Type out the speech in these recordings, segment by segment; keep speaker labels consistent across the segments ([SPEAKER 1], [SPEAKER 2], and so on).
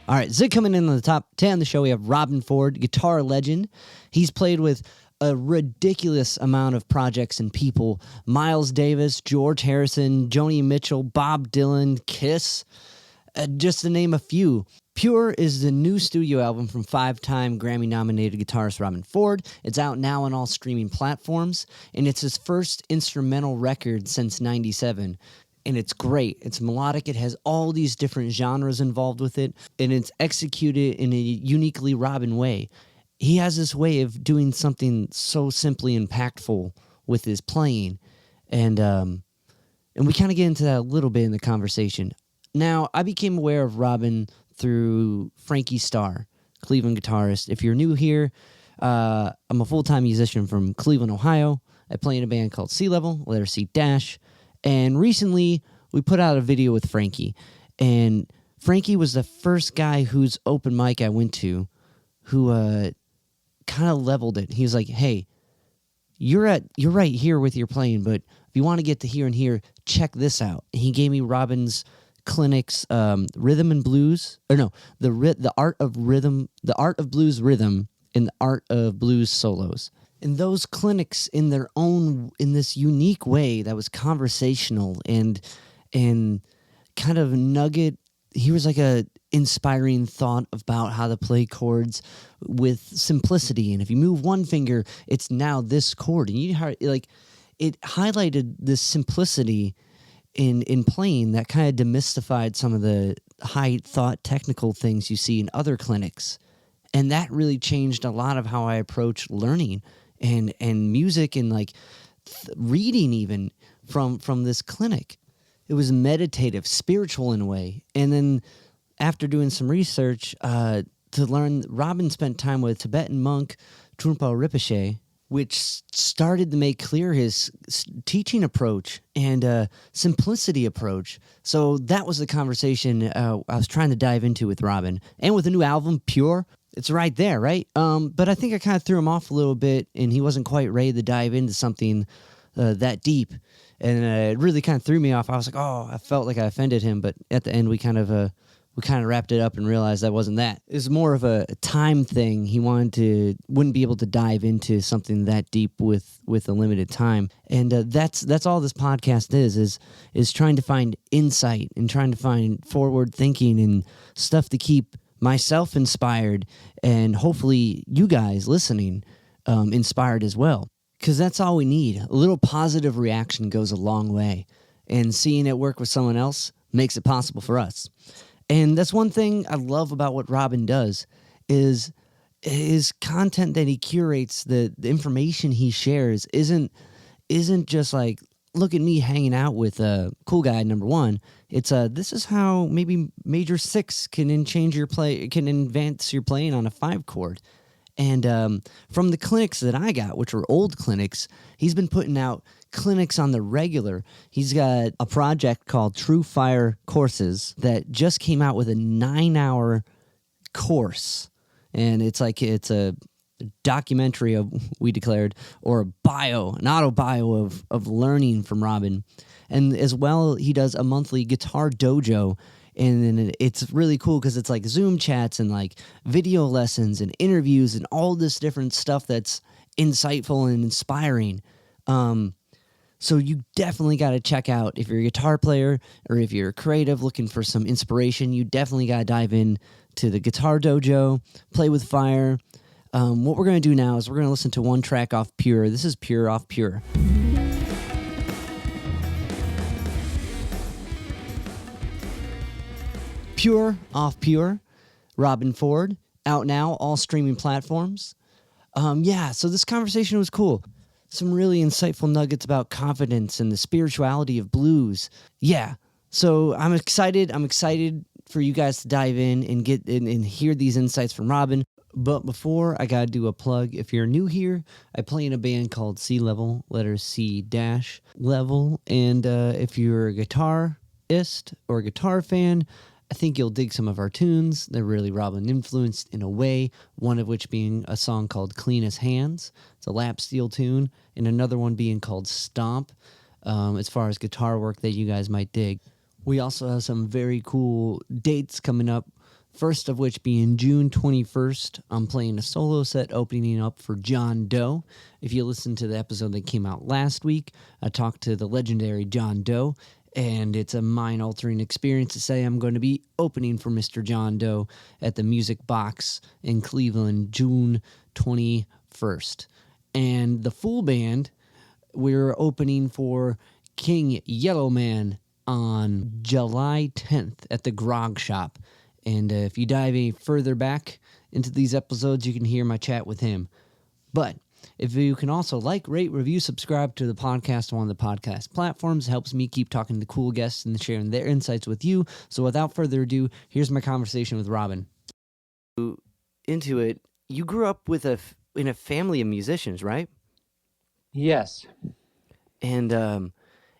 [SPEAKER 1] All right, Zig coming in on the top 10 of the show, we have Robben Ford, guitar legend. He's played with a ridiculous amount of projects and people. Miles Davis, George Harrison, Joni Mitchell, Bob Dylan, Kiss, just to name a few. Pure is the new studio album from 5-time Grammy-nominated guitarist Robben Ford. It's out now on all streaming platforms, and it's his first instrumental record since '97. And it's great. It's melodic. It has all these different genres involved with it, and it's executed in a uniquely Robben way. He has this way of doing something so simply impactful with his playing, and we kind of get into that a little bit in the conversation. Now, I became aware of Robben through Frankie Starr, Cleveland guitarist. If you're new here, I'm a full-time musician from Cleveland, Ohio. I play in a band called Sea Level, letter C dash. And recently, we put out a video with Frankie. And Frankie was the first guy whose open mic I went to who kind of leveled it. He was like, hey, you're right here with your playing, but if you want to get to here and here, check this out. And he gave me Robben's clinics, rhythm and blues, or no, the art of rhythm, the art of blues rhythm, and the art of blues solos. And those clinics in this unique way that was conversational and kind of nugget. He was like a inspiring thought about how to play chords with simplicity. And if you move one finger, it's now this chord. And it highlighted this simplicity in playing that kind of demystified some of the high thought technical things you see in other clinics. And that really changed a lot of how I approach learning and music and reading even from this clinic. It was meditative, spiritual in a way. And then after doing some research to learn, Robben spent time with Tibetan monk Trungpa Rinpoche, which started to make clear his teaching approach and simplicity approach. So that was the conversation I was trying to dive into with Robben. And with the new album, Pure, it's right there, right? But I think I kind of threw him off a little bit, and he wasn't quite ready to dive into something that deep. And it really kind of threw me off. I was like, oh, I felt like I offended him. But at the end, we kind of wrapped it up and realized that wasn't that. It was more of a time thing. He wouldn't be able to dive into something that deep with a limited time. And that's all this podcast is trying to find insight and trying to find forward thinking and stuff to keep myself inspired and hopefully you guys listening inspired as well. Because that's all we need. A little positive reaction goes a long way. And seeing it work with someone else makes it possible for us. And that's one thing I love about what Robben does is his content that he curates, the information he shares isn't just like, look at me hanging out with a cool guy, number one. It's this is how maybe major 6 can advance your playing on a 5 chord. And from the clinics that I got, which were old clinics, he's been putting out clinics on the regular. He's got a project called TrueFire Courses that just came out with a 9-hour course. And it's a documentary of, we declared, or an auto bio of learning from Robben. And as well, he does a monthly guitar dojo. And it's really cool because it's like Zoom chats and like video lessons and interviews and all this different stuff that's insightful and inspiring. So you definitely got to check out, if you're a guitar player or if you're a creative looking for some inspiration, you definitely got to dive in to the Guitar Dojo, Play with Fire. What we're going to do now is we're going to listen to one track off Pure. This is Pure off Pure. Pure off Pure, Robben Ford, out now, all streaming platforms. So this conversation was cool. Some really insightful nuggets about confidence and the spirituality of blues. Yeah, so I'm excited. I'm excited for you guys to dive in and get in and hear these insights from Robben. But before, I gotta do a plug. If you're new here, I play in a band called Sea Level, letter C dash level. And if you're a guitarist or a guitar fan, I think you'll dig some of our tunes. They're really Robben influenced in a way, one of which being a song called Clean as Hands. It's a lap steel tune, and another one being called Stomp, as far as guitar work that you guys might dig. We also have some very cool dates coming up First of which being June 21st, I'm playing a solo set opening up for John Doe. If you listen to the episode that came out last week, I talked to the legendary John Doe, and it's a mind-altering experience to say I'm going to be opening for Mr. John Doe at the Music Box in Cleveland, June 21st. And the full band, we're opening for King Yellowman on July 10th at the Grog Shop. And if you dive any further back into these episodes, you can hear my chat with him. But if you can also like, rate, review, subscribe to the podcast on one of the podcast platforms, it helps me keep talking to cool guests and sharing their insights with you. So without further ado, here's my conversation with Robben. Into it, you grew up with in a family of musicians, right?
[SPEAKER 2] Yes.
[SPEAKER 1] And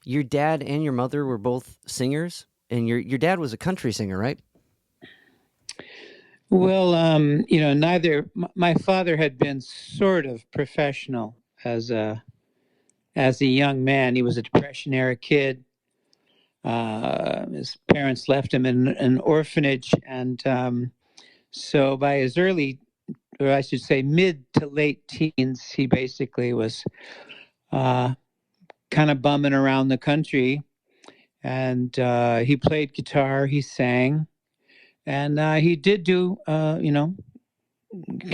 [SPEAKER 1] your dad and your mother were both singers, and your dad was a country singer, right?
[SPEAKER 2] Well, neither. My father had been sort of professional as a young man. He was a Depression-era kid. His parents left him in an orphanage, and so by his early, or I should say, mid to late teens, he basically was kind of bumming around the country, and he played guitar, he sang. And he did do, kind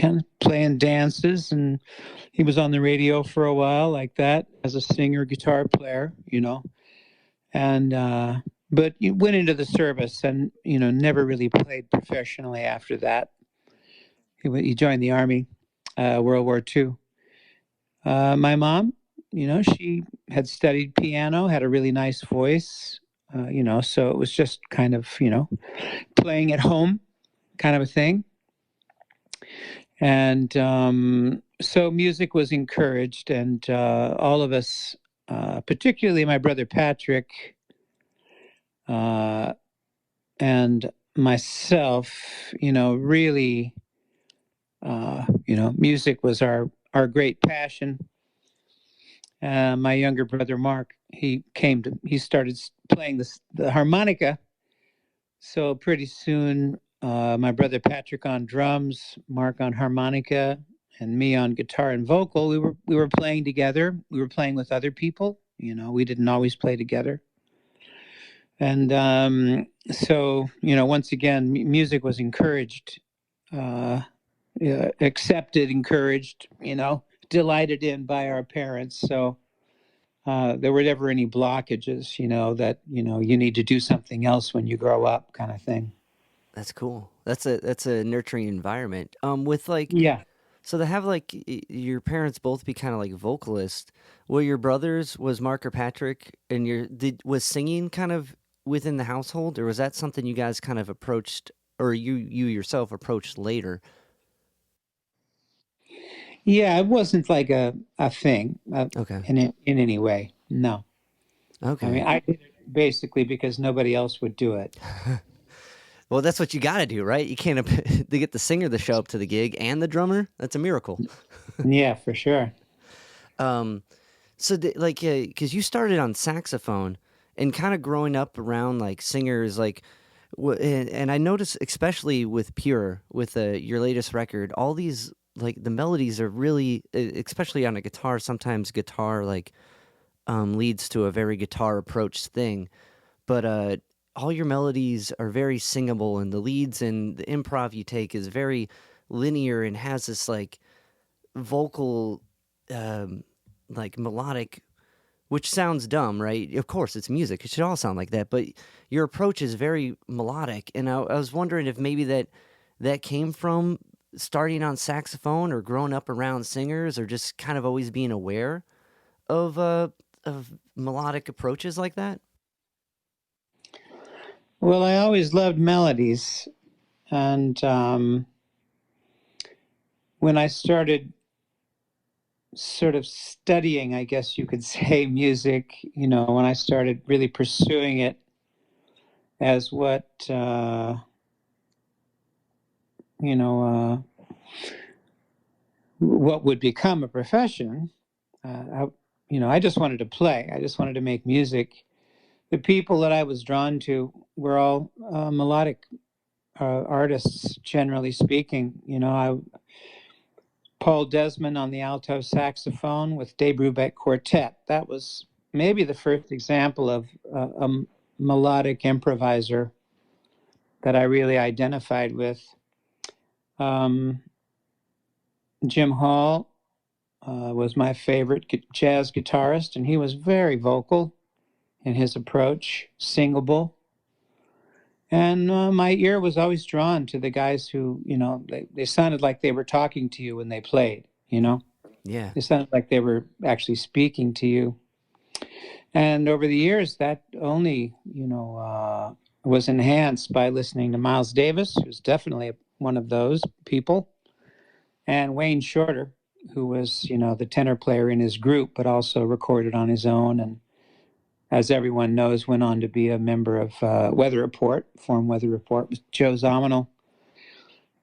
[SPEAKER 2] of playing dances, and he was on the radio for a while like that as a singer, guitar player, and but he went into the service and, never really played professionally after that. He joined the Army, World War II. My mom, she had studied piano, had a really nice voice, so it was just kind of, playing at home kind of a thing. And so music was encouraged, and all of us, particularly my brother Patrick and myself, really, music was our great passion. My younger brother Mark, he started playing the harmonica. So pretty soon, my brother Patrick on drums, Mark on harmonica, and me on guitar and vocal. We were playing together. We were playing with other people. We didn't always play together. And so, once again, music was encouraged, accepted, encouraged, delighted in by our parents. So there were never any blockages, that, you need to do something else when you grow up kind of thing.
[SPEAKER 1] That's cool. That's a nurturing environment. With
[SPEAKER 2] Yeah.
[SPEAKER 1] So to have your parents both be kind of like vocalists, were your brothers, was Mark or Patrick, and was singing kind of within the household, or was that something you guys kind of approached, or you yourself approached later?
[SPEAKER 2] Yeah, it wasn't like a thing
[SPEAKER 1] Okay.
[SPEAKER 2] in any way. No.
[SPEAKER 1] Okay.
[SPEAKER 2] I mean, I did it basically because nobody else would do it.
[SPEAKER 1] Well, that's what you got to do, right? You can't to get the singer to show up to the gig and the drummer. That's a miracle.
[SPEAKER 2] Yeah, for sure.
[SPEAKER 1] So because you started on saxophone and kind of growing up around like singers, and I noticed especially with Pure, with your latest record, all these the melodies are really, especially on a guitar. Sometimes guitar leads to a very guitar approach thing, but all your melodies are very singable, and the leads and the improv you take is very linear and has this vocal, melodic, which sounds dumb, right? Of course, it's music; it should all sound like that. But your approach is very melodic, and I was wondering if maybe that came from starting on saxophone, or growing up around singers, or just kind of always being aware of melodic approaches like that.
[SPEAKER 2] Well, I always loved melodies, and when I started sort of studying, I guess you could say, music, when I started really pursuing it as what what would become a profession, I just wanted to play. I just wanted to make music. The people that I was drawn to were all melodic artists, generally speaking. Paul Desmond on the alto saxophone with Dave Brubeck Quartet. That was maybe the first example of a melodic improviser that I really identified with. Jim Hall was my favorite jazz guitarist, and he was very vocal in his approach, singable. And my ear was always drawn to the guys who, they sounded like they were talking to you when they played,
[SPEAKER 1] Yeah.
[SPEAKER 2] They sounded like they were actually speaking to you. And over the years, that only, was enhanced by listening to Miles Davis, who's definitely one of those people, and Wayne Shorter, who was, the tenor player in his group, but also recorded on his own. And as everyone knows, went on to be a member of Weather Report, formed Weather Report with Joe Zawinul.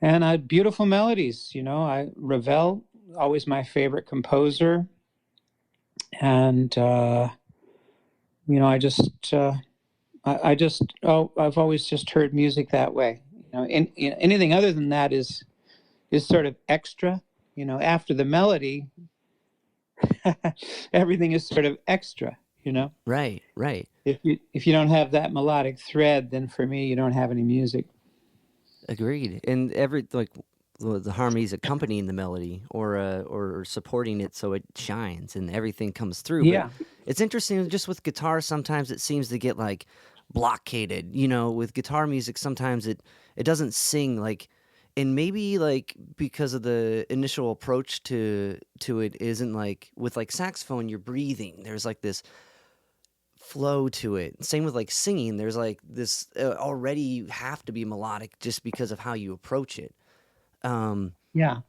[SPEAKER 2] And beautiful melodies, Ravel, always my favorite composer. And, I've always just heard music that way. Anything other than that is sort of extra. After the melody, everything is sort of extra.
[SPEAKER 1] Right.
[SPEAKER 2] If you don't have that melodic thread, then for me, you don't have any music.
[SPEAKER 1] Agreed. And the harmonies accompanying the melody or supporting it so it shines and everything comes through.
[SPEAKER 2] Yeah.
[SPEAKER 1] But it's interesting just with guitar, sometimes it seems to get like blockaded, with guitar music, sometimes it doesn't sing like, and maybe like because of the initial approach to it isn't like with like saxophone, you're breathing. There's like this flow to it. Same with like singing. There's like this already you have to be melodic just because of how you approach it.
[SPEAKER 2] Yeah.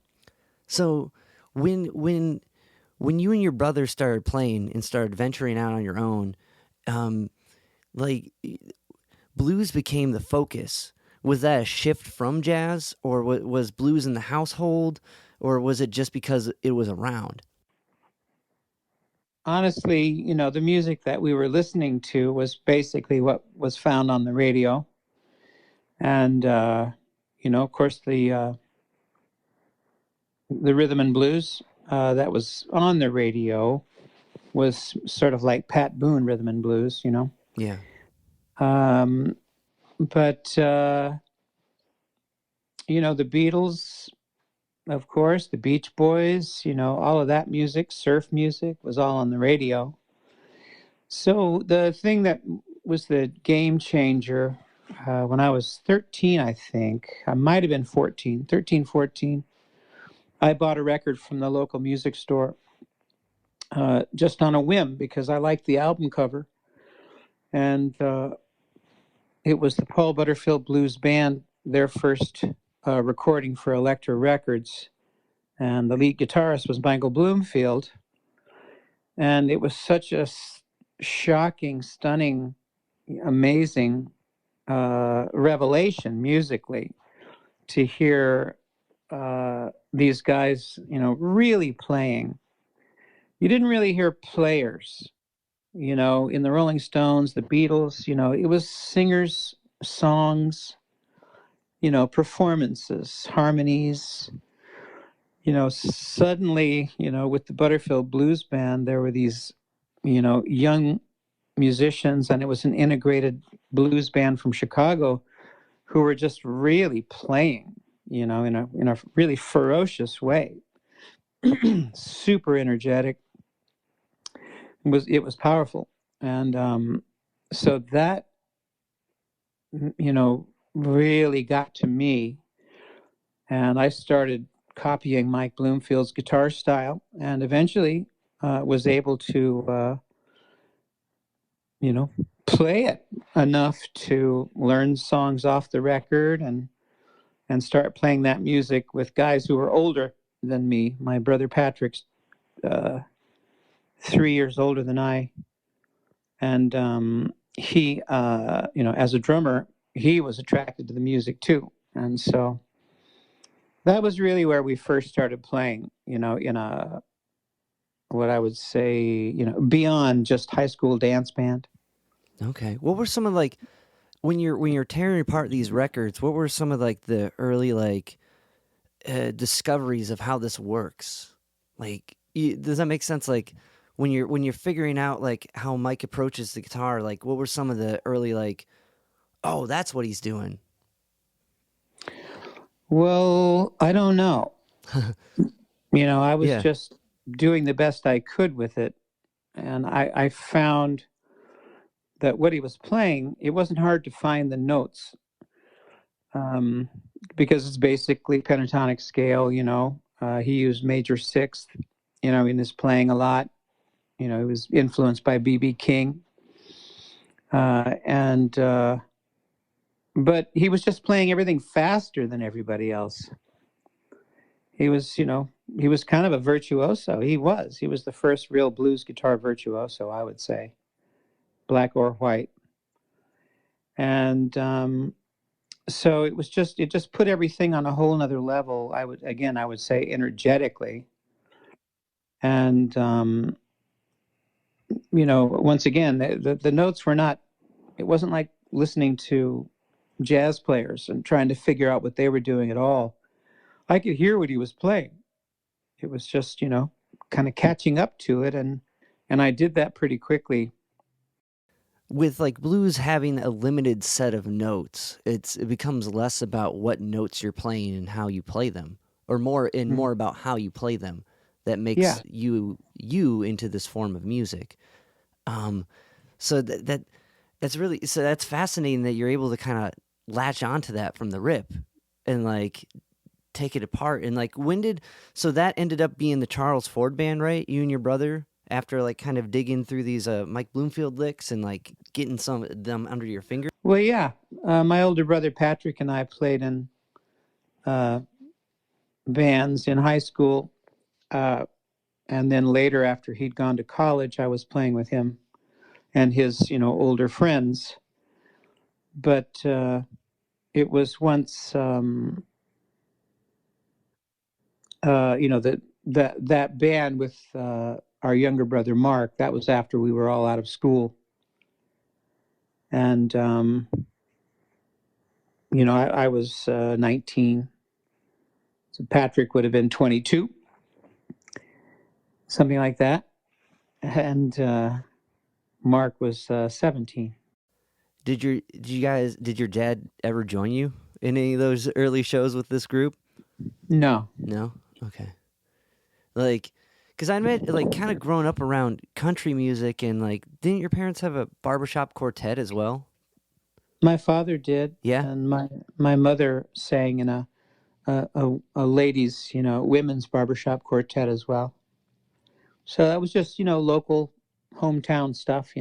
[SPEAKER 1] So when you and your brother started playing and started venturing out on your own, like blues became the focus. Was that a shift from jazz, or was blues in the household, or was it just because it was around?
[SPEAKER 2] Honestly, the music that we were listening to was basically what was found on the radio. And, of course, the rhythm and blues that was on the radio was sort of like Pat Boone rhythm and blues,
[SPEAKER 1] Yeah.
[SPEAKER 2] But, the Beatles, of course, the Beach Boys, all of that music, surf music was all on the radio. So the thing that was the game changer when I was 13, I think, I might have been 14, 13, 14, I bought a record from the local music store just on a whim because I liked the album cover. And it was the Paul Butterfield Blues Band, their first recording for Elektra Records. And the lead guitarist was Michael Bloomfield. And it was such a shocking, stunning, amazing revelation musically to hear these guys, really playing. You didn't really hear players, in the Rolling Stones, the Beatles, it was singers, songs, performances, harmonies. Suddenly, with the Butterfield Blues Band, there were these, young musicians, and it was an integrated blues band from Chicago who were just really playing, in a really ferocious way. Super energetic. It was powerful. And so that, really got to me. And I started copying Mike Bloomfield's guitar style and eventually was able to, play it enough to learn songs off the record and start playing that music with guys who were older than me. My brother Patrick's 3 years older than I. And he, as a drummer, he was attracted to the music too. And so that was really where we first started playing, in what I would say, beyond just high school dance band.
[SPEAKER 1] Okay. What were some of like when you're tearing apart these records, what were some of like the early like discoveries of how this works? Like, does that make sense? Like, when you're figuring out like how Mike approaches the guitar, like what were some of the early like, oh, that's what he's doing?
[SPEAKER 2] Well, I don't know. I was
[SPEAKER 1] Yeah.
[SPEAKER 2] just doing the best I could with it. And I found that what he was playing, it wasn't hard to find the notes, because it's basically pentatonic scale. He used major sixth, in his playing a lot. He was influenced by B.B. King. But he was just playing everything faster than everybody else. He was kind of a virtuoso. He was the first real blues guitar virtuoso, I would say, black or white. And so it just put everything on a whole nother level. I would say energetically. And, once again, the notes were not, it wasn't like listening to jazz players and trying to figure out what they were doing at all. I could hear what he was playing. It was just, kind of catching up to it. And I did that pretty quickly.
[SPEAKER 1] With like blues having a limited set of notes, it becomes less about what notes you're playing and how you play them, or more about how you play them that makes you into this form of music. So that's fascinating that you're able to kind of latch onto that from the rip and like take it apart. And like so that ended up being the Charles Ford band, right? You and your brother, after like kind of digging through these Mike Bloomfield licks and like getting some of them under your finger?
[SPEAKER 2] Well, yeah. My older brother Patrick and I played in bands in high school. And then later, after he'd gone to college, I was playing with him and his, older friends. But it was once, that band with our younger brother Mark. That was after we were all out of school. And I was 19. So Patrick would have been 22, something like that. And Mark was 17.
[SPEAKER 1] Did your dad ever join you in any of those early shows with this group?
[SPEAKER 2] No.
[SPEAKER 1] No? Okay. Like, because I met, like, kind of growing up around country music, and, like, didn't your parents have a barbershop quartet as well?
[SPEAKER 2] My father did.
[SPEAKER 1] Yeah?
[SPEAKER 2] And my mother sang in a ladies, women's barbershop quartet as well. So that was just, local hometown stuff.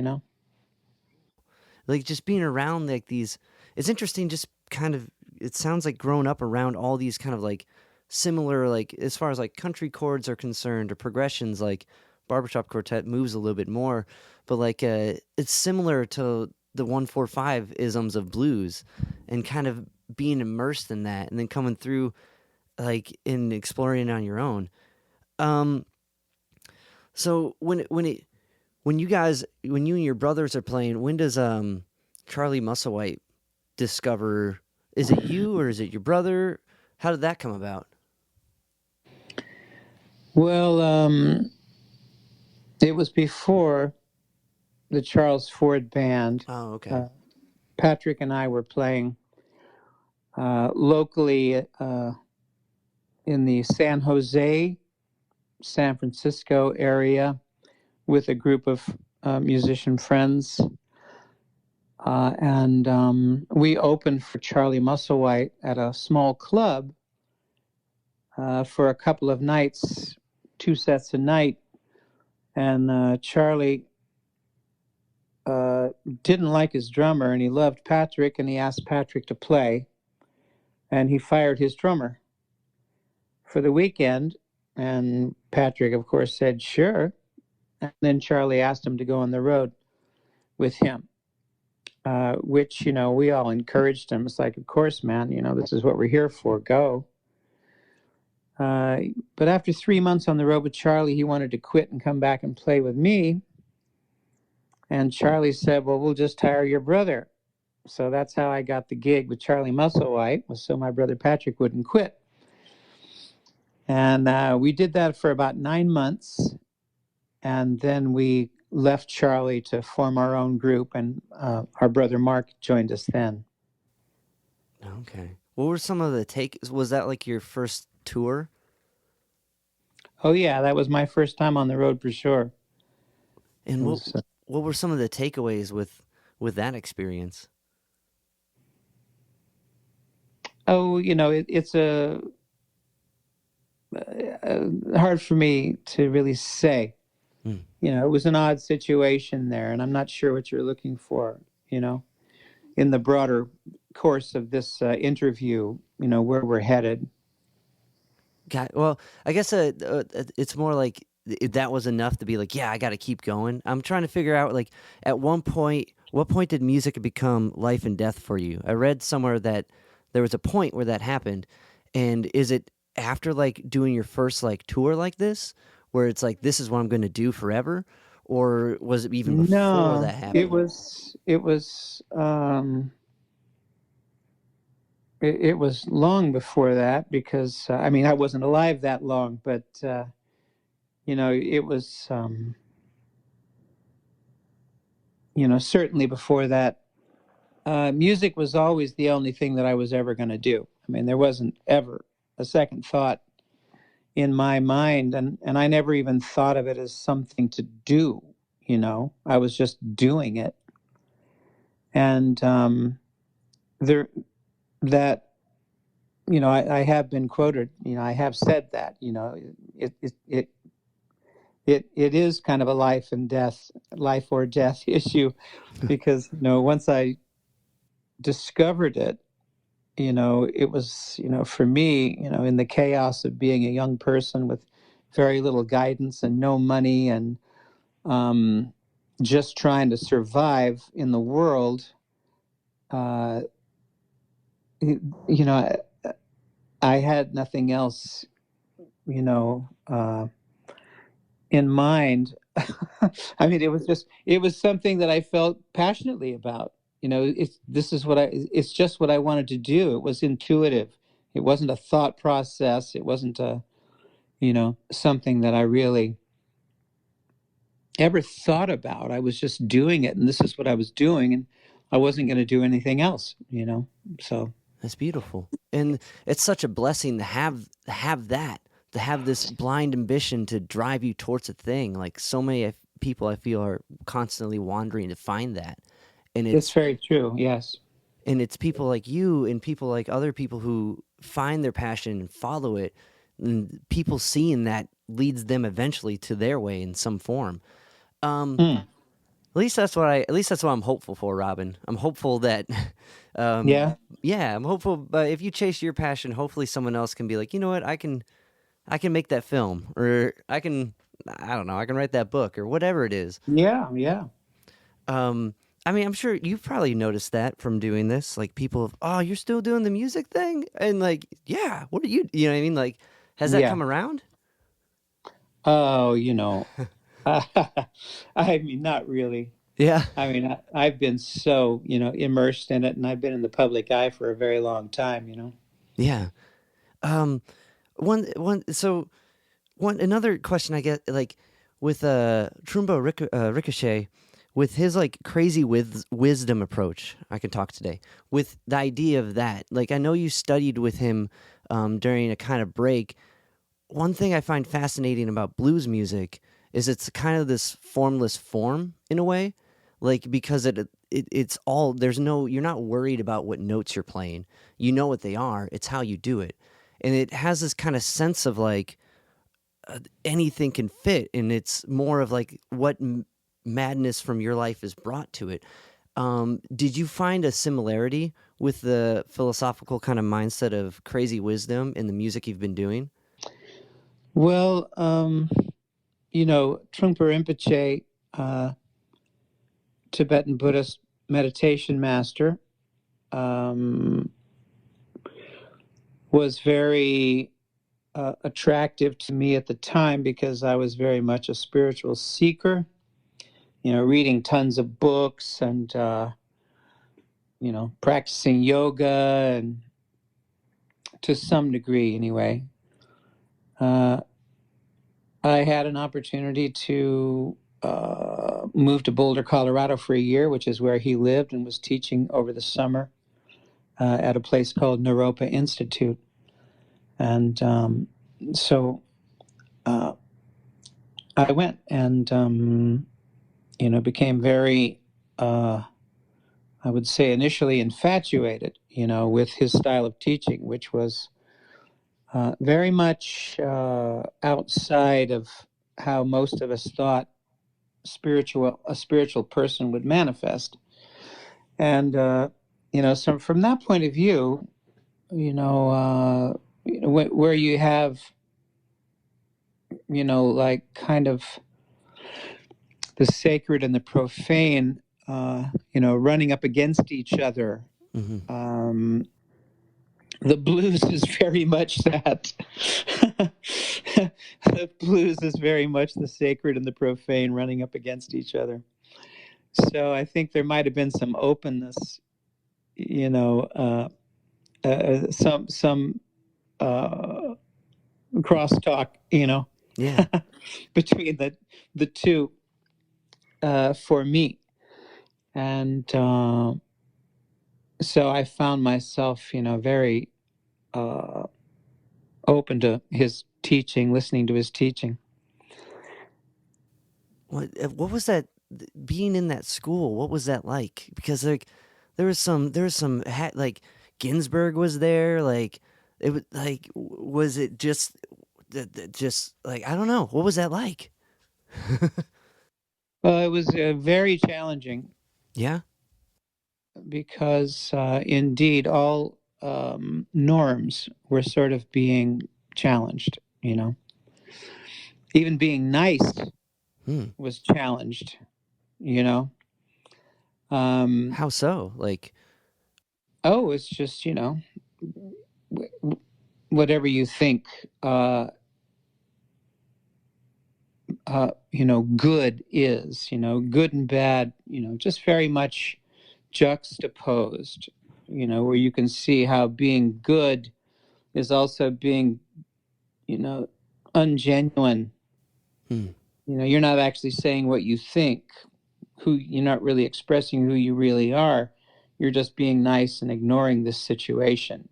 [SPEAKER 1] Like, just being around, like, it's interesting, just kind of, it sounds like growing up around all these kind of, like, similar, like, as far as, like, country chords are concerned, or progressions, like, barbershop quartet moves a little bit more, but, like, it's similar to the 1-4-5 isms of blues, and kind of being immersed in that, and then coming through, like, in exploring it on your own. So when you and your brothers are playing, when does Charlie Musselwhite discover? Is it you or is it your brother? How did that come about?
[SPEAKER 2] Well, it was before the Charles Ford band.
[SPEAKER 1] Oh, okay.
[SPEAKER 2] Patrick and I were playing locally in the San Jose, San Francisco area with a group of musician friends. And we opened for Charlie Musselwhite at a small club for a couple of nights, 2 sets a night. And Charlie didn't like his drummer, and he loved Patrick, and he asked Patrick to play. And he fired his drummer for the weekend. And Patrick, of course, said, sure. And then Charlie asked him to go on the road with him, which, we all encouraged him. It's like, of course, man, this is what we're here for. Go. But after 3 months on the road with Charlie, he wanted to quit and come back and play with me. And Charlie said, well, we'll just hire your brother. So that's how I got the gig with Charlie Musselwhite, was so my brother Patrick wouldn't quit. And we did that for about 9 months. And then we left Charlie to form our own group, and our brother Mark joined us then.
[SPEAKER 1] Okay. What were some of the takes? Was that like your first tour?
[SPEAKER 2] Oh, yeah, that was my first time on the road for sure.
[SPEAKER 1] And
[SPEAKER 2] It was,
[SPEAKER 1] what were some of the takeaways with that experience?
[SPEAKER 2] it's hard for me to really say.
[SPEAKER 1] Mm.
[SPEAKER 2] It was an odd situation there, and I'm not sure what you're looking for, in the broader course of this interview, where we're headed.
[SPEAKER 1] Well, I guess it's more like that was enough to be like, yeah, I got to keep going. I'm trying to figure out, like, at what point did music become life and death for you? I read somewhere that there was a point where that happened, and is it after like doing your first like tour like this, where it's like this is what I'm going to do forever, or was it even before that happened?
[SPEAKER 2] It was long before that, because I wasn't alive that long, but it was certainly before that. Music was always the only thing that I was ever going to do. There wasn't ever a second thought in my mind, and I never even thought of it as something to do. I was just doing it. And I have been quoted, I have said that, it is kind of a life or death issue, because, once I discovered it, it was, for me, in the chaos of being a young person with very little guidance and no money, and just trying to survive in the world, I had nothing else, in mind. It was something that I felt passionately about. It's just what I wanted to do. It was intuitive. It wasn't a thought process. It wasn't something that I really ever thought about. I was just doing it, and this is what I was doing, and I wasn't going to do anything else, so.
[SPEAKER 1] That's beautiful. And it's such a blessing to have that, to have this blind ambition to drive you towards a thing. Like, so many people I feel are constantly wandering to find that. And
[SPEAKER 2] it's very true. Yes.
[SPEAKER 1] And it's people like you and people like other people who find their passion and follow it, and people seeing that leads them eventually to their way in some form. At least that's what I'm hopeful for, Robben. I'm hopeful that, I'm hopeful. But if you chase your passion, hopefully someone else can be like, you know what, I can make that film, or I don't know, I can write that book, or whatever it is.
[SPEAKER 2] Yeah.
[SPEAKER 1] I'm sure you've probably noticed that from doing this. Like, people, oh, you're still doing the music thing, and like, yeah, what are you? You know what I mean? Like, has that come around?
[SPEAKER 2] Oh, not really.
[SPEAKER 1] Yeah.
[SPEAKER 2] I've been so, immersed in it, and I've been in the public eye for a very long time,
[SPEAKER 1] Yeah. Another question I get, like, with Trumbo Ricochet, with his like crazy wisdom approach, I can talk today, with the idea of that. Like, I know you studied with him during a kind of break. One thing I find fascinating about blues music is it's kind of this formless form in a way, like, because it's all, you're not worried about what notes you're playing. You know what they are. It's how you do it. And it has this kind of sense of like anything can fit, and it's more of like what madness from your life is brought to it. Did you find a similarity with the philosophical kind of mindset of crazy wisdom in the music you've been doing?
[SPEAKER 2] Well, Trungpa Rinpoche, Tibetan Buddhist meditation master, was very attractive to me at the time, because I was very much a spiritual seeker, reading tons of books, and practicing yoga, and to some degree anyway. I had an opportunity to move to Boulder, Colorado for a year, which is where he lived, and was teaching over the summer at a place called Naropa Institute. And so I went and, became very, I would say initially infatuated, with his style of teaching, which was very much outside of how most of us thought a spiritual person would manifest. And, so from that point of view, where you have, like kind of the sacred and the profane, running up against each other.
[SPEAKER 1] Mm-hmm.
[SPEAKER 2] The blues is very much that. The blues is very much the sacred and the profane running up against each other. So I think there might have been some openness, some crosstalk,
[SPEAKER 1] Yeah.
[SPEAKER 2] between the two for me. And so I found myself, very open to his teaching, listening to his teaching.
[SPEAKER 1] What was that? Being in that school, what was that like? Because like there was some like Ginsberg was there. Like it was like was it just like I don't know. What was that like?
[SPEAKER 2] Well, it was very challenging
[SPEAKER 1] Yeah.
[SPEAKER 2] because indeed all norms were sort of being challenged, Even being nice was challenged,
[SPEAKER 1] How so? Like
[SPEAKER 2] Oh, it's just, whatever you think, good is, good and bad, just very much juxtaposed, where you can see how being good is also being, ungenuine. You're not actually saying what you think, you're not really expressing who you really are. You're just being nice and ignoring this situation,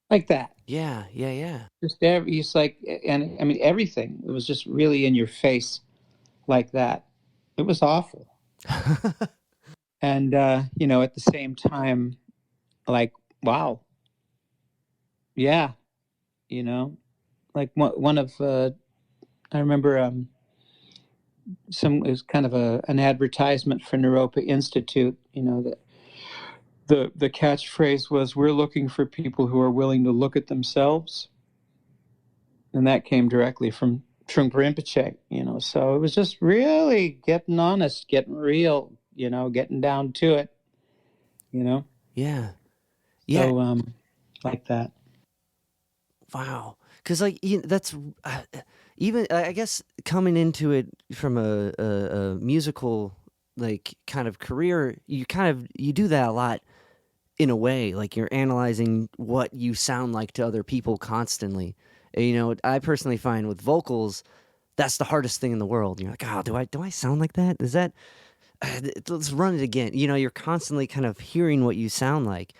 [SPEAKER 2] like that.
[SPEAKER 1] yeah, yeah, yeah.
[SPEAKER 2] It's like, and I mean, everything. It was just really in your face like that. It was awful. And, at the same time, like, wow. Yeah. Like one of, I remember it was kind of an advertisement for Naropa Institute, that the catchphrase was, "We're looking for people who are willing to look at themselves." And that came directly from Trungpa Rinpoche, so it was just really getting honest, getting real, getting down to it,
[SPEAKER 1] Yeah. Yeah.
[SPEAKER 2] So, like that.
[SPEAKER 1] Wow. Because like that's even I guess coming into it from a musical like kind of career, you do that a lot in a way. Like you're analyzing what you sound like to other people constantly. And, I personally find with vocals, that's the hardest thing in the world. You're like, oh, do I sound like that? Is that? Let's run it again. You're constantly kind of hearing what you sound like.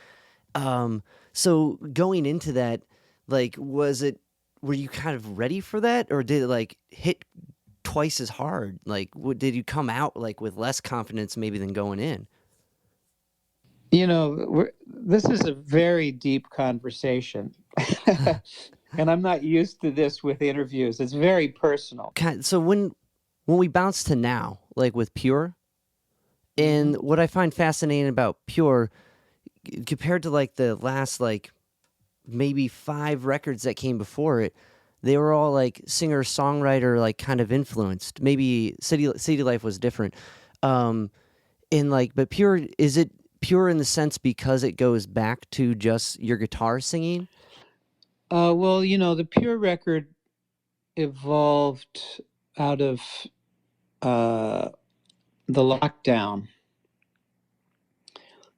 [SPEAKER 1] So going into that, like, were you kind of ready for that, or did it like hit twice as hard? Like, did you come out like with less confidence maybe than going in?
[SPEAKER 2] This is a very deep conversation, and I'm not used to this with interviews. It's very personal.
[SPEAKER 1] So when we bounce to now, like with Pure, and what I find fascinating about Pure compared to like the last like maybe 5 records that came before it, they were all like singer songwriter like kind of influenced. Maybe City Life was different. In like, but Pure, is it pure in the sense because it goes back to just your guitar singing?
[SPEAKER 2] Well, the Pure record evolved out of the lockdown.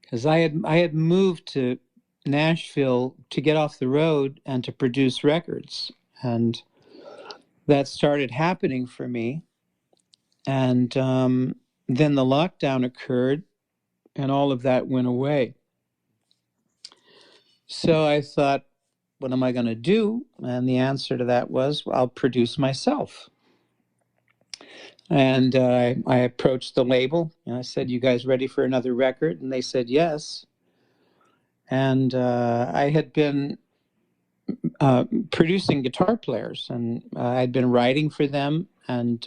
[SPEAKER 2] because I had moved to Nashville to get off the road and to produce records, and that started happening for me. And then the lockdown occurred, and all of that went away. So I thought, what am I going to do? And the answer to that was, well, I'll produce myself. And I approached the label, and I said, you guys ready for another record? And they said yes. And I had been producing guitar players, and I'd been writing for them, and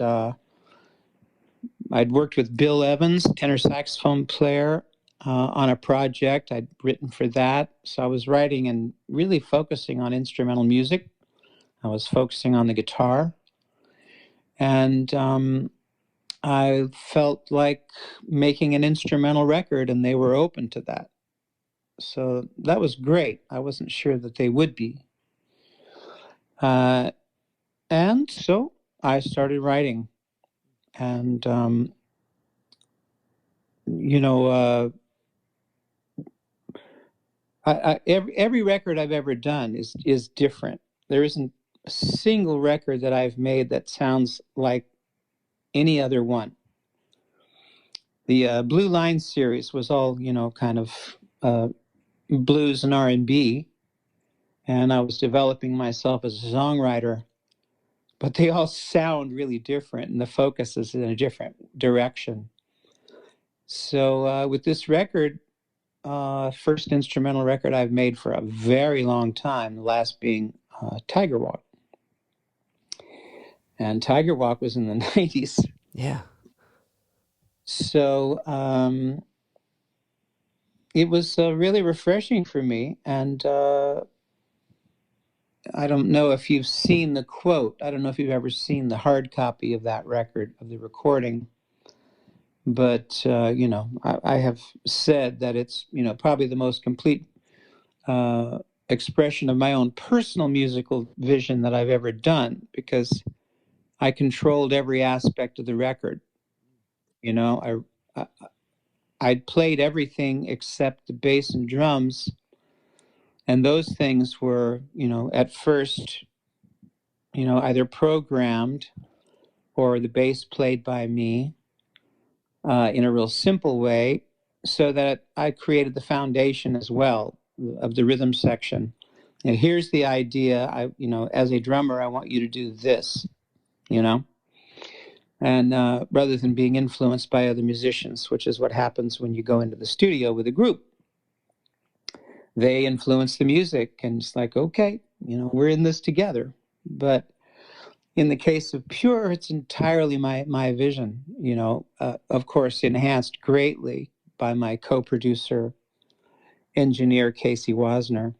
[SPEAKER 2] I'd worked with Bill Evans, tenor saxophone player, on a project. I'd written for that. So I was writing and really focusing on instrumental music. I was focusing on the guitar. And I felt like making an instrumental record, and they were open to that. So that was great. I wasn't sure that they would be. And so I started writing. And, every record I've ever done is different. There isn't a single record that I've made that sounds like any other one. The Blue Line series was all, kind of blues and R&B, and I was developing myself as a songwriter, but they all sound really different, and the focus is in a different direction. So with this record, first instrumental record I've made for a very long time, the last being Tiger Walk. And Tiger Walk was in the 90s.
[SPEAKER 1] Yeah.
[SPEAKER 2] So it was really refreshing for me. And I don't know if you've seen the quote. I don't know if you've ever seen the hard copy of that record, of the recording. But, I have said that it's, probably the most complete expression of my own personal musical vision that I've ever done, because I controlled every aspect of the record. I'd played everything except the bass and drums, and those things were, at first, either programmed or the bass played by me in a real simple way, so that I created the foundation as well of the rhythm section. And here's the idea. As a drummer, I want you to do this, and rather than being influenced by other musicians, which is what happens when you go into the studio with a group. They influence the music, and it's like, okay, we're in this together. But in the case of Pure, it's entirely my vision, of course, enhanced greatly by my co-producer, engineer, Casey Wasner.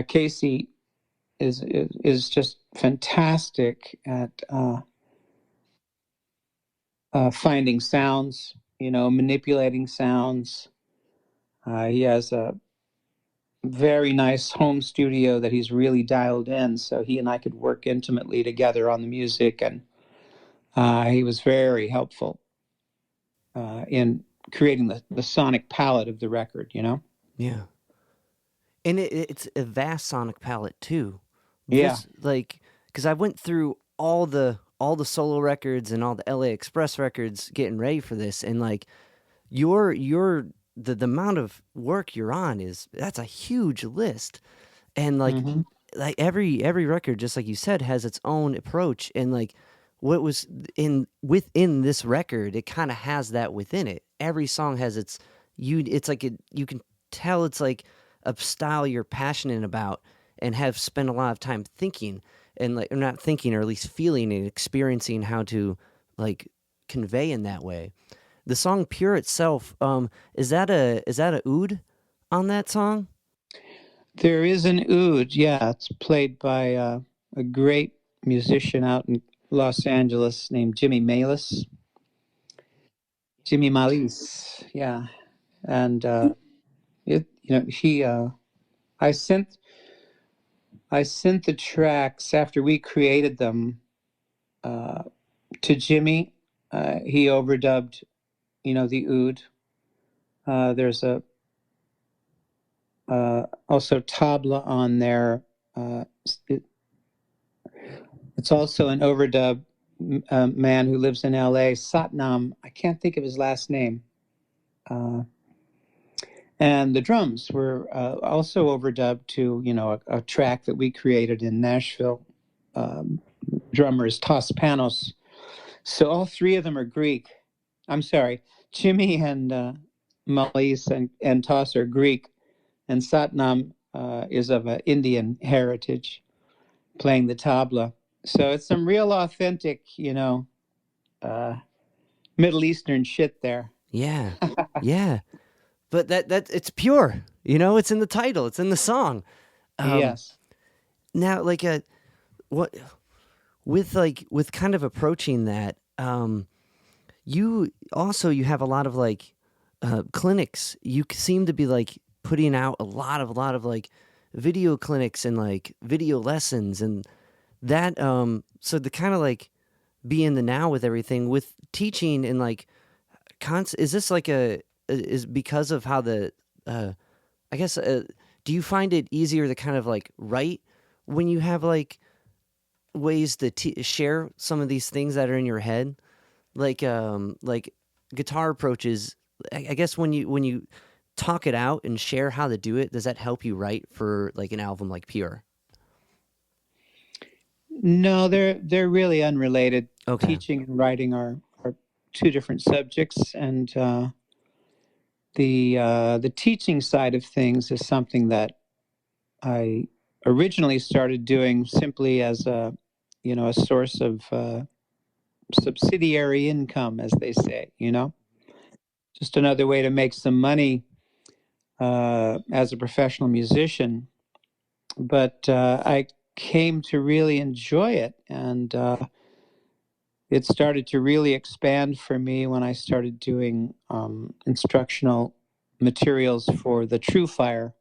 [SPEAKER 2] Casey is just fantastic at finding sounds, manipulating sounds. He has a very nice home studio that he's really dialed in, so he and I could work intimately together on the music, and he was very helpful in creating the sonic palette of the record,
[SPEAKER 1] Yeah. And it's a vast sonic palette too.
[SPEAKER 2] Yeah.
[SPEAKER 1] Because I went through all the solo records and all the LA Express records getting ready for this, and the amount of work you're on that's a huge list, and like every record, just like you said, has its own approach, and what was within this record, it kind of has that within it. Every song has you can tell it's like a style you're passionate about and have spent a lot of time thinking, and or not thinking, or at least feeling and experiencing how to convey in that way. The song Pure itself, is that a oud on that song?
[SPEAKER 2] There is an oud, yeah. It's played by a great musician out in Los Angeles named Jimmy Malis. Jimmy Malis, yeah. And I sent the tracks after we created them to Jimmy. He overdubbed, the oud. There's a also tabla on there. It's also an overdub man who lives in L.A., Satnam. I can't think of his last name. And the drums were also overdubbed to, a track that we created in Nashville. Drummer is Tos Panos. So all three of them are Greek. I'm sorry, Jimmy and Malis and Tos are Greek, and Satnam is of an Indian heritage, playing the tabla. So it's some real authentic, Middle Eastern shit there.
[SPEAKER 1] Yeah, yeah. But that it's pure. It's in the title. It's in the song.
[SPEAKER 2] Yes.
[SPEAKER 1] Now, like what with kind of approaching that, you have a lot of like clinics. You seem to be like putting out a lot of like video clinics and like video lessons and that. So to kind of like be in the now with everything with teaching and like is this like is because of how the I guess do you find it easier to kind of like write when you have like ways to share some of these things that are in your head, like guitar approaches? I guess when you talk it out and share how to do it, does that help you write for like an album like Pure?
[SPEAKER 2] No, they're really unrelated.
[SPEAKER 1] Okay.
[SPEAKER 2] Teaching and writing are two different subjects, and the teaching side of things is something that I originally started doing simply as a source of subsidiary income, as they say. Just another way to make some money as a professional musician. But I came to really enjoy it, and it started to really expand for me when I started doing instructional materials for the TrueFire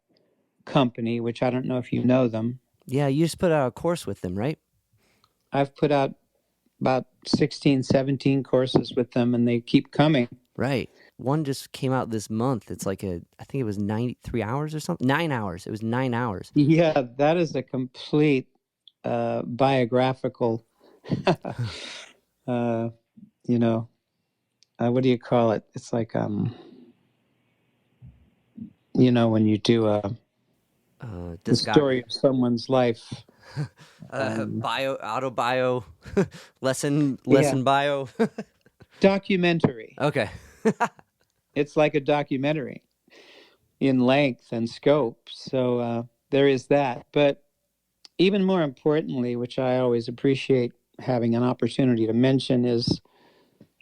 [SPEAKER 2] company, which I don't know if you know them.
[SPEAKER 1] Yeah, you just put out a course with them, right?
[SPEAKER 2] I've put out about 16, 17 courses with them, and they keep coming.
[SPEAKER 1] Right. One just came out this month. It's like I think it was 93 hours or something. 9 hours. It was 9 hours.
[SPEAKER 2] Yeah, that is a complete biographical, what do you call it? It's like, when you do the story of someone's life.
[SPEAKER 1] Autobio, lesson bio.
[SPEAKER 2] Documentary.
[SPEAKER 1] Okay.
[SPEAKER 2] It's like a documentary in length and scope. So there is that. But even more importantly, which I always appreciate having an opportunity to mention, is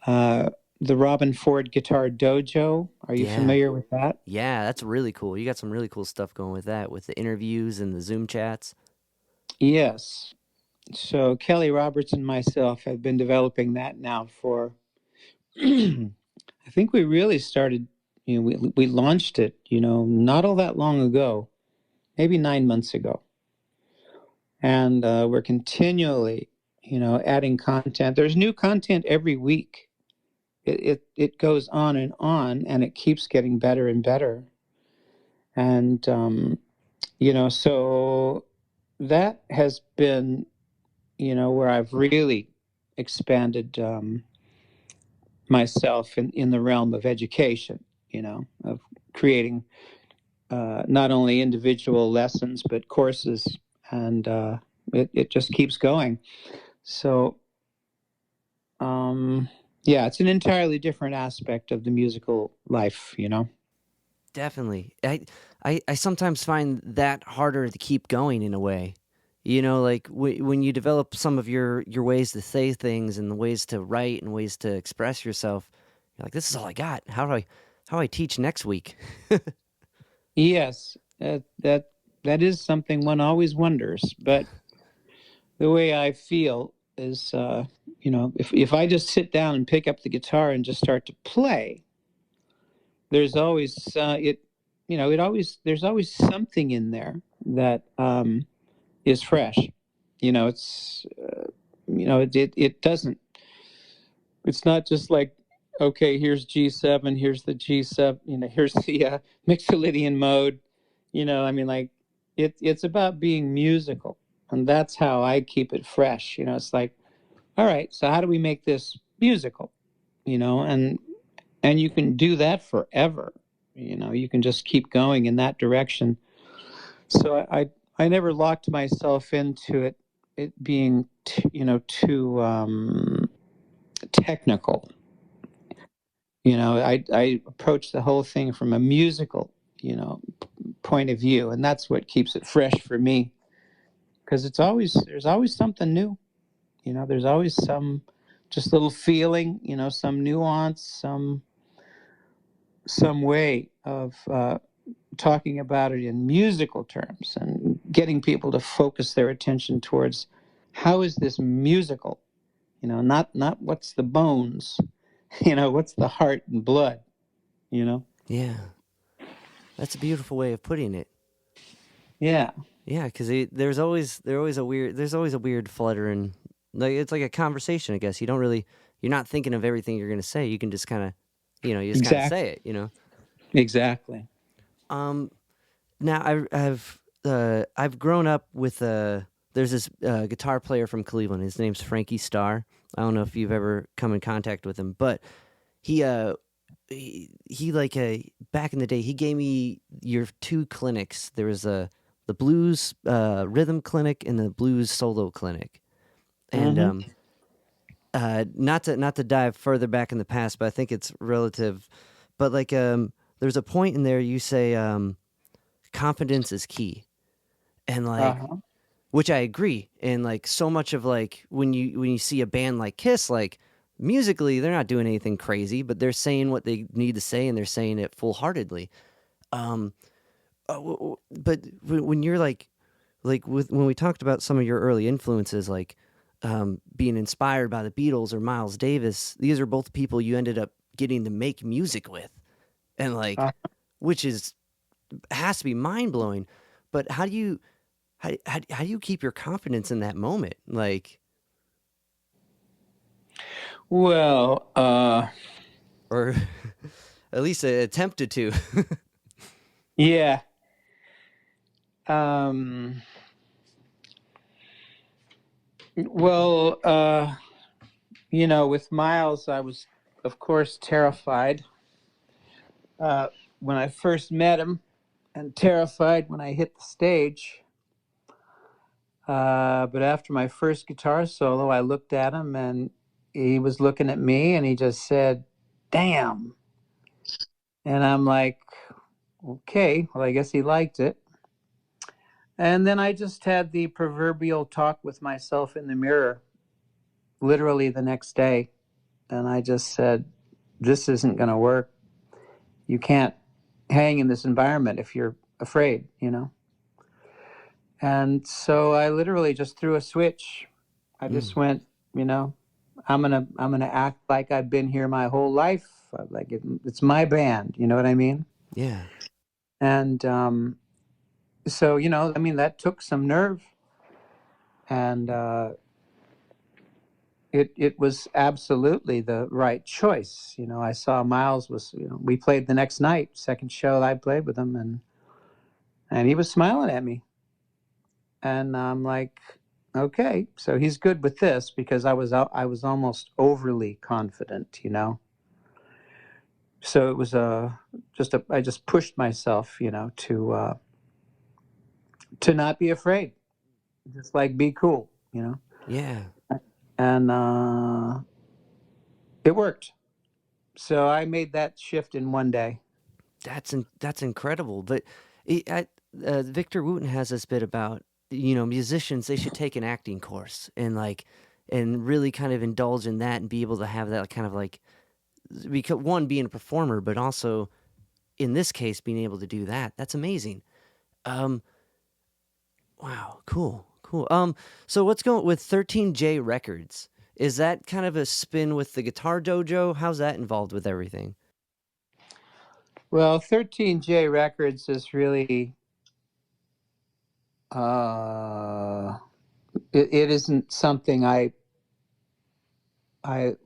[SPEAKER 2] the Robben Ford Guitar Dojo. Are you familiar with that?
[SPEAKER 1] Yeah, that's really cool. You got some really cool stuff going with that, with the interviews and the Zoom chats.
[SPEAKER 2] Yes. So Kelly Roberts and myself have been developing that now for, I think we really started, we launched it, not all that long ago, maybe 9 months ago. And we're continually, adding content. There's new content every week. It goes on, and it keeps getting better and better. And, so that has been, where I've really expanded myself in the realm of education, of creating not only individual lessons, but courses, and it just keeps going. So, it's an entirely different aspect of the musical life,
[SPEAKER 1] Definitely. I sometimes find that harder to keep going in a way. Like when you develop some of your ways to say things and the ways to write and ways to express yourself, you're like, this is all I got. How do I teach next week?
[SPEAKER 2] Yes, that is something one always wonders. But the way I feel is, if I just sit down and pick up the guitar and just start to play, there's always there's always something in there that is fresh. It's it doesn't. It's not just like okay, here's G7, here's the G7, here's the Mixolydian mode. I mean, like, it's about being musical. And that's how I keep it fresh. It's like, all right, so how do we make this musical? And you can do that forever. You can just keep going in that direction. So I never locked myself into it being too technical. I approach the whole thing from a musical point of view, and that's what keeps it fresh for me, because there's always something new. There's always some just little feeling, some nuance, some way of talking about it in musical terms and getting people to focus their attention towards how is this musical, not what's the bones, what's the heart and blood.
[SPEAKER 1] Yeah, that's a beautiful way of putting it.
[SPEAKER 2] Yeah.
[SPEAKER 1] Yeah, because there's always a weird fluttering. Like, it's like a conversation, I guess. You're not thinking of everything you're gonna say. You can just kind of, you just kind of say it.
[SPEAKER 2] Exactly.
[SPEAKER 1] Now I've grown up with there's this guitar player from Cleveland. His name's Frankie Starr. I don't know if you've ever come in contact with him, but he like back in the day, he gave me your two clinics. There was the blues rhythm clinic and the blues solo clinic. And not to dive further back in the past, but I think it's relative. But like there's a point in there you say confidence is key, and like which I agree. And like so much of like when you see a band like Kiss, like musically they're not doing anything crazy, but they're saying what they need to say and they're saying it full-heartedly. But when you're like when we talked about some of your early influences, like being inspired by the Beatles or Miles Davis, these are both people you ended up getting to make music with, and like which has to be mind-blowing. But how do you keep your confidence in that moment? Like,
[SPEAKER 2] well,
[SPEAKER 1] or at least attempted to.
[SPEAKER 2] yeah. Well, with Miles, I was, of course, terrified when I first met him, and terrified when I hit the stage. But after my first guitar solo, I looked at him, and he was looking at me, and he just said, "Damn." And I'm like, okay, well, I guess he liked it. And then I just had the proverbial talk with myself in the mirror, literally the next day. And I just said, this isn't going to work. You can't hang in this environment if you're afraid. And so I literally just threw a switch. I just went, I'm gonna act like I've been here my whole life. Like it's my band. You know what I mean?
[SPEAKER 1] Yeah.
[SPEAKER 2] And so that took some nerve, and it was absolutely the right choice. I saw Miles was, we played the next night, second show I played with him, and he was smiling at me, and I'm like, okay, so he's good with this, because I was almost overly confident. So it was I just pushed myself, to not be afraid, just like be cool.
[SPEAKER 1] Yeah.
[SPEAKER 2] And it worked. So I made that shift in one day.
[SPEAKER 1] That's incredible. But Victor Wooten has this bit about musicians, they should take an acting course and really kind of indulge in that and be able to have that kind of like, because one, being a performer, but also in this case being able to do that. That's amazing. Wow, cool. So what's going with 13J Records? Is that kind of a spin with the Guitar Dojo? How's that involved with everything?
[SPEAKER 2] Well, 13J Records is really, it isn't something I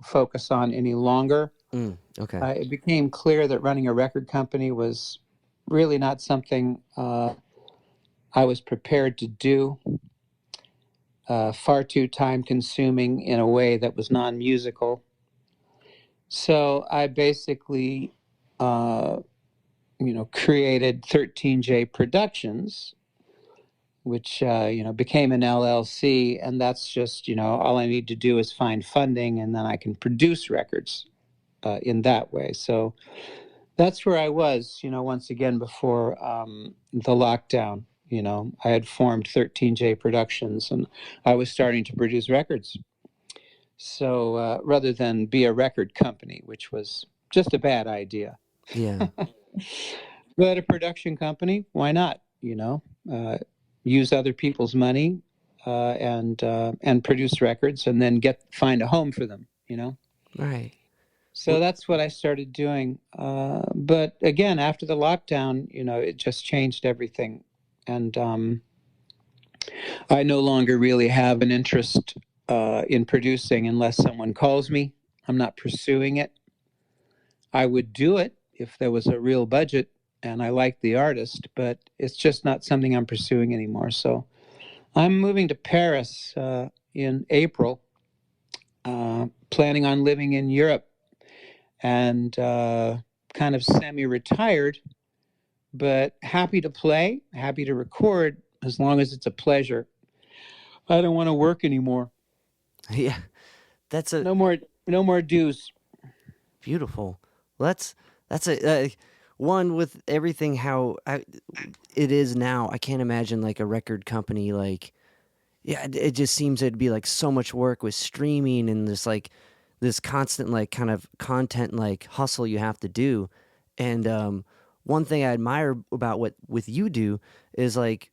[SPEAKER 2] focus on any longer.
[SPEAKER 1] Okay.
[SPEAKER 2] It became clear that running a record company was really not something I was prepared to do. Far too time consuming in a way that was non-musical. So I basically, created 13J Productions, which, became an LLC. And that's just, all I need to do is find funding and then I can produce records in that way. So that's where I was, once again, before the lockdown. I had formed 13J Productions and I was starting to produce records. So rather than be a record company, which was just a bad idea.
[SPEAKER 1] Yeah.
[SPEAKER 2] But a production company, why not? Use other people's money and produce records and then find a home for them,
[SPEAKER 1] Right.
[SPEAKER 2] So that's what I started doing. But again, after the lockdown, it just changed everything. And I no longer really have an interest in producing unless someone calls me. I'm not pursuing it. I would do it if there was a real budget and I liked the artist, but it's just not something I'm pursuing anymore. So I'm moving to Paris in April, planning on living in Europe and kind of semi-retired, but happy to play, happy to record as long as it's a pleasure. I don't want to work anymore.
[SPEAKER 1] Yeah. That's
[SPEAKER 2] no more dues.
[SPEAKER 1] Beautiful. Well, that's a one with everything how it is now. I can't imagine like a record company like, yeah, it just seems it'd be like so much work with streaming and this constant like kind of content like hustle you have to do. And one thing I admire about what with you do is like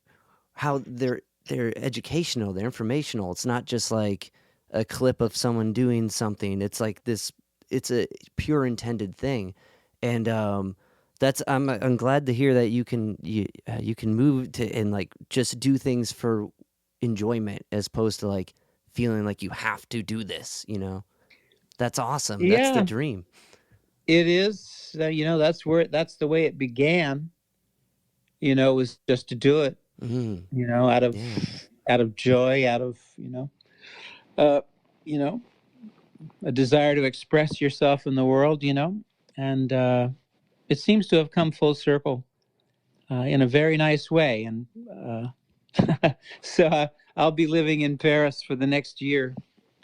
[SPEAKER 1] how they're educational, they're informational. It's not just like a clip of someone doing something. It's like this. It's a pure intended thing, and that's I'm glad to hear that you can move to and like just do things for enjoyment as opposed to like feeling like you have to do this. That's awesome.
[SPEAKER 2] Yeah,
[SPEAKER 1] that's the dream.
[SPEAKER 2] It is. That's the way it began. Was just to do it.
[SPEAKER 1] Mm-hmm.
[SPEAKER 2] Out of joy, out of uh, a desire to express yourself in the world. And it seems to have come full circle in a very nice way. And so I'll be living in Paris for the next year,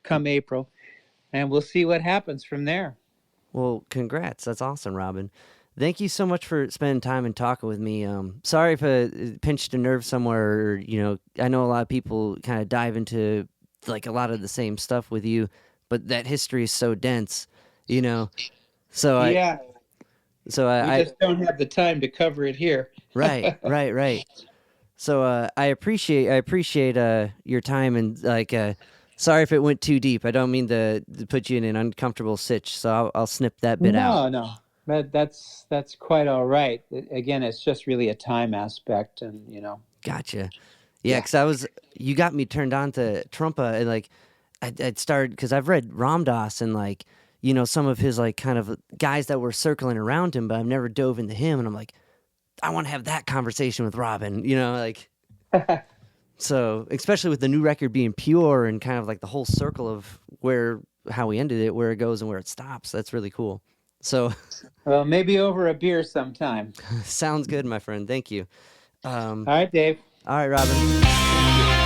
[SPEAKER 2] come April, and we'll see what happens from there.
[SPEAKER 1] Well, congrats. That's awesome, Robben. Thank you so much for spending time and talking with me. Sorry if I pinched a nerve somewhere. Or, I know a lot of people kind of dive into like a lot of the same stuff with you, but that history is so dense, So
[SPEAKER 2] yeah.
[SPEAKER 1] We
[SPEAKER 2] just don't have the time to cover it here.
[SPEAKER 1] Right. So I appreciate your time and like sorry if it went too deep. I don't mean to put you in an uncomfortable sitch. So I'll snip that bit out.
[SPEAKER 2] No. That's quite all right. Again, it's just really a time aspect, and
[SPEAKER 1] Gotcha. Yeah, because you got me turned on to Trumpa, and like I'd started because I've read Ramdas and like some of his like kind of guys that were circling around him, but I've never dove into him, and I'm like, I want to have that conversation with Robben, like. So especially with the new record being pure and kind of like the whole circle of how we ended it, where it goes and where it stops, that's really cool. So,
[SPEAKER 2] well, maybe over a beer sometime.
[SPEAKER 1] Sounds good, my friend. Thank you.
[SPEAKER 2] All right, Dave.
[SPEAKER 1] All right, Robben.